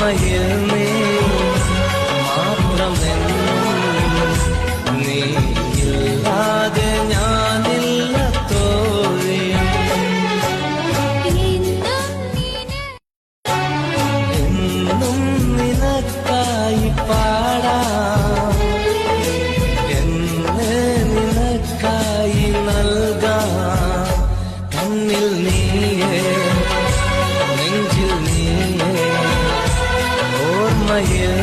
ഓർമ്മയിൽ നീ മാത്രമെന്നും, നീ ഇല്ലാതെ ഞാനില്ല തോഴി. എന്നും നിനക്കായി പാടാം, എന്നെ നിനക്കായി നൽകാം. കണ്ണിൽ നീയേ, നെഞ്ചിൽ നീയേ, ഓർമ്മയിൽ